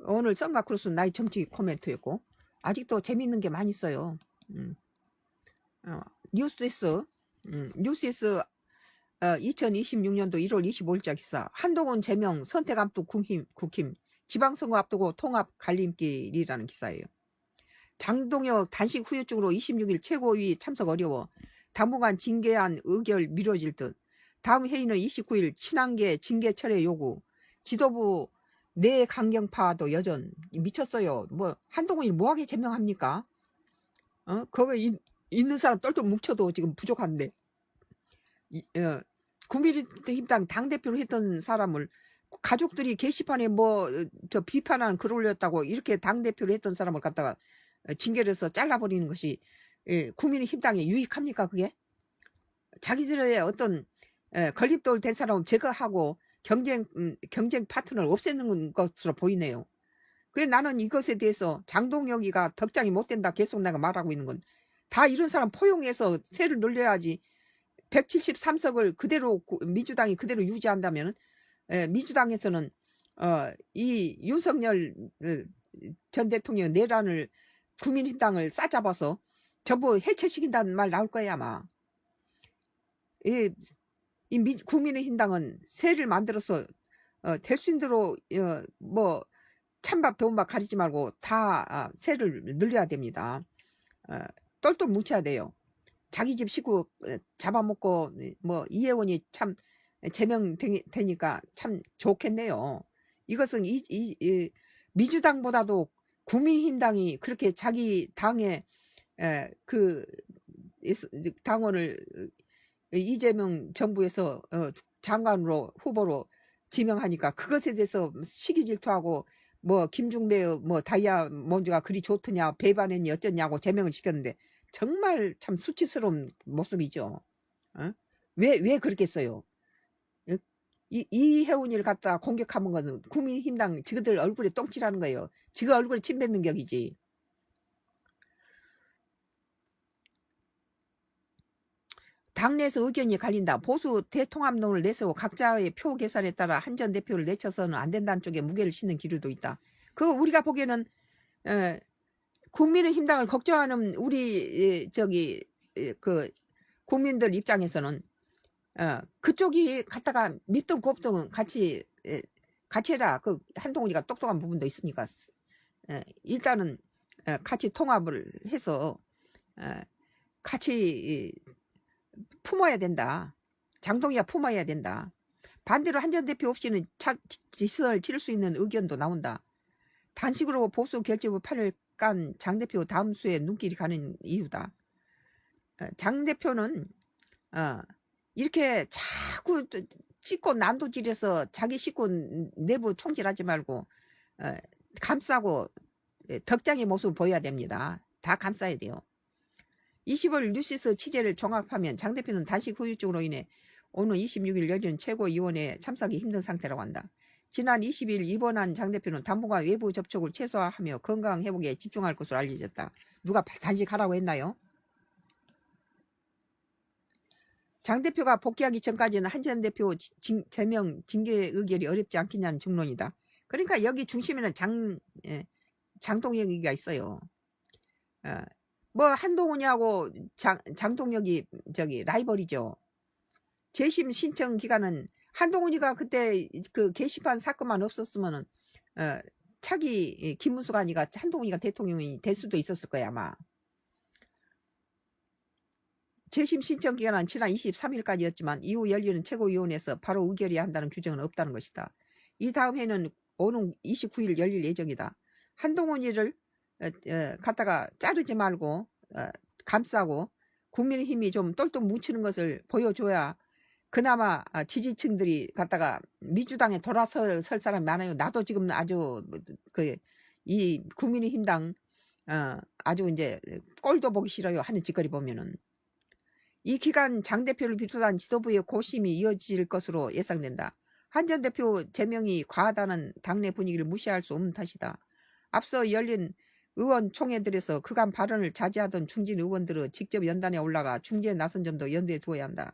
오늘 썬가크루스 나의 정치 코멘트였고, 아직도 재밌는 게 많이 있어요. 뉴스에서 2026년도 1월 25일자 기사, 한동훈 제명 선택 앞두고 국힘 지방선거 앞두고 통합 갈림길이라는 기사예요. 장동혁 단식 후유증으로 26일 최고위 참석 어려워 당분간 징계안 의결 미뤄질 듯. 다음 회의는 29일 친한계 징계 철회 요구. 지도부 내 강경파도 여전. 미쳤어요. 뭐 한동훈이 뭐하게 제명합니까? 거기 있는 사람 똘똘 뭉쳐도 지금 부족한데. 국민의힘당 당대표를 했던 사람을 가족들이 게시판에 뭐 저 비판하는 글 올렸다고 이렇게 당대표를 했던 사람을 갖다가 징계를 해서 잘라버리는 것이 국민의힘당에 유익합니까? 그게? 자기들의 어떤 건립돌 된 사람을 제거하고 경쟁 파트너를 없애는 것으로 보이네요. 그래서 나는 이것에 대해서 장동혁이가 덕장이 못 된다 계속 내가 말하고 있는 건, 다 이런 사람 포용해서 세를 늘려야지. 173석을 그대로 민주당이 그대로 유지한다면 민주당에서는 이 윤석열 전 대통령 내란을 국민의힘당을 싸잡아서 전부 해체시킨다는 말 나올 거야 아마. 국민의힘당은 세를 만들어서 될 수 있는 대로 뭐 찬밥 더운밥 가리지 말고 다 세를 늘려야 됩니다. 똘똘 뭉쳐야 돼요. 자기 집 식구 잡아먹고 뭐 이혜원이 참 제명되니까 참 좋겠네요. 이것은 이 민주당보다도 국민의힘당이 그렇게 자기 당의 그 당원을 이재명 정부에서 장관으로 후보로 지명하니까 그것에 대해서 시기 질투하고 뭐 김중배 뭐 다이아몬드가 그리 좋더냐 배반했니 어쩌냐고 제명을 시켰는데 정말 참 수치스러운 모습이죠. 왜 그렇겠어요? 이혜훈이를 갖다 공격하는 것은 국민힘당 지그들 얼굴에 똥칠하는 거예요. 지가 얼굴에 침 뱉는 격이지. 당내에서 의견이 갈린다. 보수 대통합론을 내세워 각자의 표 계산에 따라 한 전 대표를 내쳐서는 안 된다는 쪽에 무게를 싣는 기류도 있다. 그거 우리가 보기에는 국민의힘당을 걱정하는 우리 그 국민들 입장에서는 그쪽이 갖다가 믿든 곱든 같이 해라. 그 한동훈이가 똑똑한 부분도 있으니까 일단은 같이 통합을 해서 같이 품어야 된다. 장동희가 품어야 된다. 반대로 한 전 대표 없이는 지선을 치를 수 있는 의견도 나온다. 단식으로 보수 결집을 팔을 깐 장 대표 다음 수에 눈길이 가는 이유다. 장 대표는 이렇게 자꾸 찍고 난도질해서 자기 식구 내부 총질하지 말고 감싸고 덕장의 모습을 보여야 됩니다. 다 감싸야 돼요. 20월 뉴시스 취재를 종합하면 장 대표는 단식 후유증으로 인해 오늘 26일 열리는 최고위원회에 참석이 힘든 상태라고 한다. 지난 20일 입원한 장 대표는 당분간 외부 접촉을 최소화하며 건강 회복에 집중할 것으로 알려졌다. 누가 단식하라고 했나요? 장 대표가 복귀하기 전까지는 한 전 대표 제명 징계 의결이 어렵지 않겠냐는 증론이다. 그러니까 여기 중심에는 장동혁이가 있어요. 뭐 한동훈이하고 장동혁이 라이벌이죠. 재심 신청 기간은 한동훈이가 그때 그 게시판 사건만 없었으면은 차기 김문수가 아니라 한동훈이가 대통령이 될 수도 있었을 거야 아마. 재심 신청 기간은 지난 23일까지였지만 이후 열리는 최고위원회에서 바로 의결해야 한다는 규정은 없다는 것이다. 이 다음 해는 오는 29일 열릴 예정이다. 한동훈이를 갖다가 자르지 말고 감싸고 국민의힘이 좀 똘똘 뭉치는 것을 보여줘야 그나마 지지층들이 갖다가 민주당에 돌아설 사람이 많아요. 나도 지금 아주 이 국민의힘당 아주 이제 꼴도 보기 싫어요 하는 짓거리 보면은. 이 기간 장 대표를 비롯한 지도부의 고심이 이어질 것으로 예상된다. 한 전 대표 제명이 과하다는 당내 분위기를 무시할 수 없는 탓이다. 앞서 열린 의원총회들에서 그간 발언을 자제하던 중진 의원들은 직접 연단에 올라가 중재에 나선 점도 염두에 두어야 한다.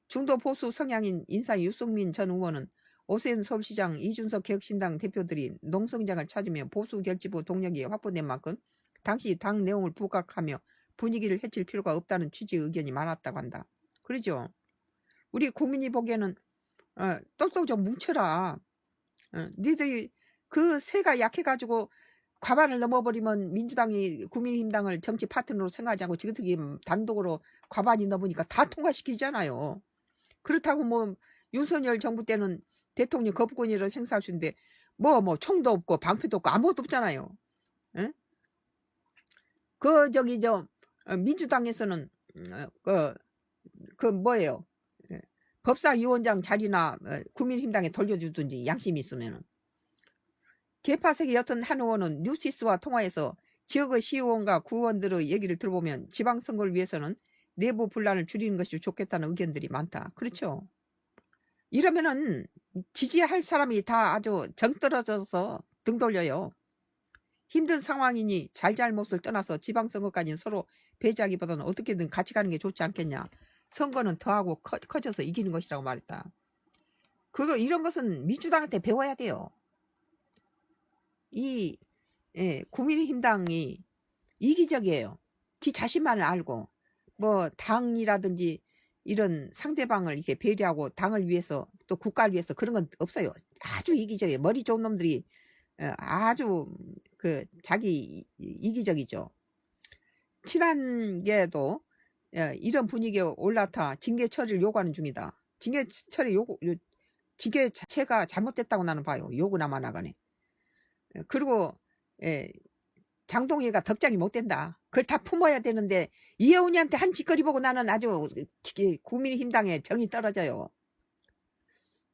중도 보수 성향인 인사 유승민 전 의원은 오세훈 서울시장, 이준석 개혁신당 대표들이 농성장을 찾으며 보수 결집부 동력이 확보된 만큼 당시 당 내용을 부각하며 분위기를 해칠 필요가 없다는 취지의 의견이 많았다고 한다. 그러죠. 우리 국민이 보기에는 똑똑 좀 뭉쳐라. 니들이 그 새가 약해가지고 과반을 넘어버리면 민주당이 국민의힘당을 정치 파트너로 생각하지 않고 지금들이 단독으로 과반이 넘으니까 다 통과시키잖아요. 그렇다고 뭐 윤석열 정부 때는 대통령 거부권이라도 행사할 수 있는데 뭐 총도 없고 방패도 없고 아무것도 없잖아요. 에? 민주당에서는 뭐예요? 법사위원장 자리나 국민힘당에 돌려주든지 양심이 있으면은. 개파색의 어떤 한 의원은 뉴시스와 통화해서 지역의 시의원과 구의원들의 얘기를 들어보면 지방선거를 위해서는 내부 분란을 줄이는 것이 좋겠다는 의견들이 많다. 그렇죠. 이러면은 지지할 사람이 다 아주 정 떨어져서 등 돌려요. 힘든 상황이니 잘잘못을 떠나서 지방선거까지는 서로 배제하기보다는 어떻게든 같이 가는 게 좋지 않겠냐. 선거는 더하고 커져서 이기는 것이라고 말했다. 이런 것은 민주당한테 배워야 돼요. 국민의힘당이 이기적이에요. 지 자신만을 알고 뭐 당이라든지 이런 상대방을 이렇게 배려하고 당을 위해서 또 국가를 위해서 그런 건 없어요. 아주 이기적이에요. 머리 좋은 놈들이 아주 자기 이기적이죠. 친한게도 이런 분위기에 올라타 징계 처리를 요구하는 중이다. 징계 처리 징계 자체가 잘못됐다고 나는 봐요. 요구나마 나가네. 그리고 장동희가 덕장이 못 된다. 그걸 다 품어야 되는데 이혜훈이한테 한 짓거리 보고 나는 아주 국민의힘당에 정이 떨어져요.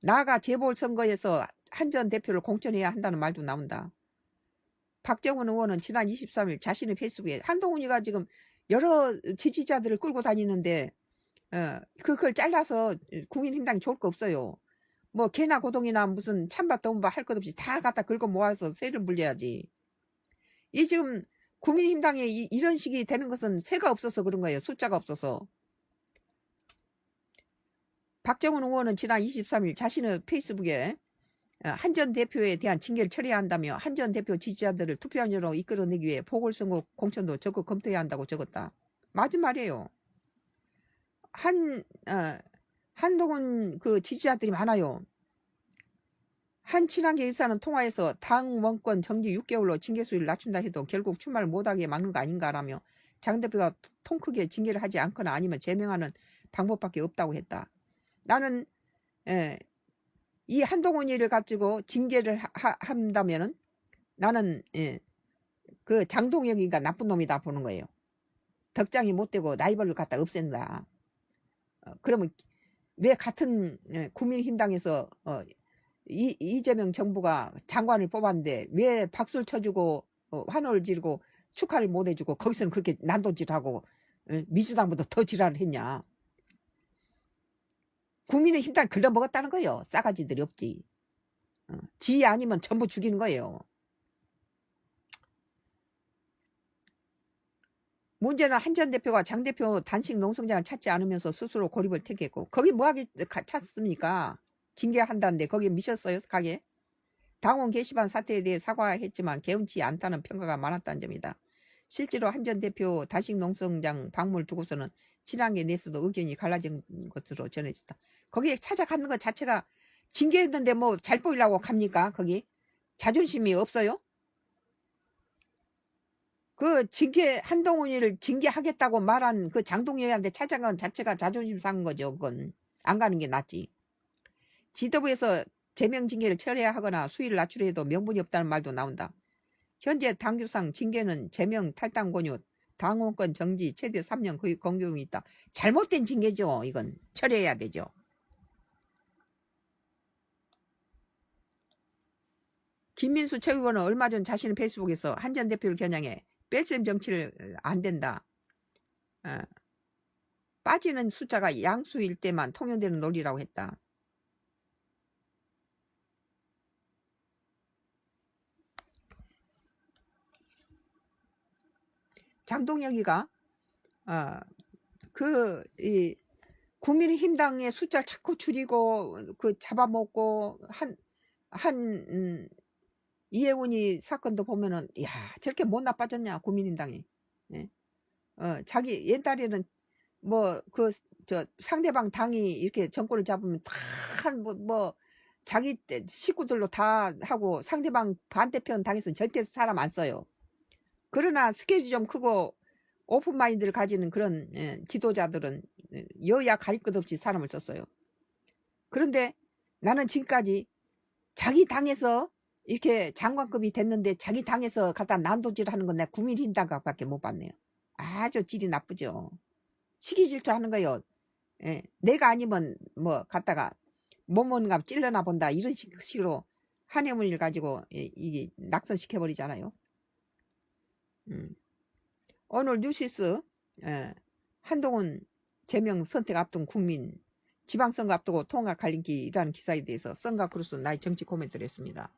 나아가 재보궐선거에서 한 전 대표를 공천해야 한다는 말도 나온다. 박정훈 의원은 지난 23일 자신의 페이스북에 한동훈이가 지금 여러 지지자들을 끌고 다니는데 그걸 잘라서 국민힘당이 좋을 거 없어요. 뭐 개나 고동이나 무슨 찬밥 더운밥 할 것 없이 다 갖다 긁어 모아서 세를 물려야지. 이 지금 국민힘당에 이런 식이 되는 것은 새가 없어서 그런 거예요. 숫자가 없어서. 박정훈 의원은 지난 23일 자신의 페이스북에 한 전 대표에 대한 징계를 처리해야 한다며 한 전 대표 지지자들을 투표함으로 이끌어내기 위해 보궐선거 공천도 적극 검토해야 한다고 적었다. 맞은 말이에요. 한동훈 지지자들이 많아요. 한 친한계 의사는 통화에서 당 원권 정지 6개월로 징계 수위를 낮춘다 해도 결국 출마를 못하게 막는 거 아닌가라며 장 대표가 통 크게 징계를 하지 않거나 아니면 제명하는 방법밖에 없다고 했다. 나는 이 한동훈이를 가지고 징계를 한다면은 나는 그 장동혁이가 나쁜 놈이다 보는 거예요. 덕장이 못되고 라이벌을 갖다 없앤다. 그러면 왜 같은 국민힘당에서 이재명 정부가 장관을 뽑았는데 왜 박수를 쳐주고 환호를 지르고 축하를 못 해주고 거기서는 그렇게 난도질하고 민주당보다 더 지랄을 했냐. 국민의힘당 글러먹었다는 거예요. 싸가지들이 없지. 지 아니면 전부 죽이는 거예요. 문제는 한 전 대표가 장 대표 단식 농성장을 찾지 않으면서 스스로 고립을 택했고 거기 뭐하게 찾습니까? 징계한다는데 거기에 미셨어요? 가게? 당원 게시판 사태에 대해 사과했지만 개운치 않다는 평가가 많았다는 점이다. 실제로 한 전 대표 단식 농성장 방문을 두고서는 친한계 내에서도 의견이 갈라진 것으로 전해졌다. 거기에 찾아가는 것 자체가 징계했는데 뭐 잘 보이려고 갑니까? 거기 자존심이 없어요? 한동훈이를 징계하겠다고 말한 그 장동혁한테 찾아간 자체가 자존심 상한 거죠. 그건 안 가는 게 낫지. 지도부에서 제명 징계를 철회해야 하거나 수위를 낮추려 해도 명분이 없다는 말도 나온다. 현재 당규상 징계는 제명 탈당 권유, 당원권 정지 최대 3년 거의 공경이 있다. 잘못된 징계죠. 이건 철회해야 되죠. 김민수 최고위원은 얼마 전 자신의 페이스북에서 한 전 대표를 겨냥해 뺄셈 정치를 안 된다. 빠지는 숫자가 양수일 때만 통용되는 논리라고 했다. 장동혁이가 국민의힘당의 숫자를 자꾸 줄이고 그 잡아먹고 이혜원이 사건도 보면은 야 저렇게 못 나빠졌냐 국민의힘당이. 예? 자기 옛날에는 뭐 그 저 상대방 당이 이렇게 정권을 잡으면 다 뭐 자기 식구들로 다 하고 상대방 반대편 당에서는 절대 사람 안 써요. 그러나 스케일이 좀 크고 오픈마인드를 가지는 그런 지도자들은 여야 가릴 것 없이 사람을 썼어요. 그런데 나는 지금까지 자기 당에서 이렇게 장관급이 됐는데 자기 당에서 갖다 난도질 하는 건 내가 국민의힘당밖에 못 봤네요. 아주 질이 나쁘죠. 시기 질투하는 거요. 예, 내가 아니면 뭐 갖다가 뭔가 찔러나 본다 이런 식으로 한해문을 가지고 이게 낙선시켜버리잖아요. 오늘 뉴시스 한동훈 제명 선택 앞둔 국민 지방선거 앞두고 통합 갈림길이라는 기사에 대해서 썬가 크루스 나의 정치 코멘트를 했습니다.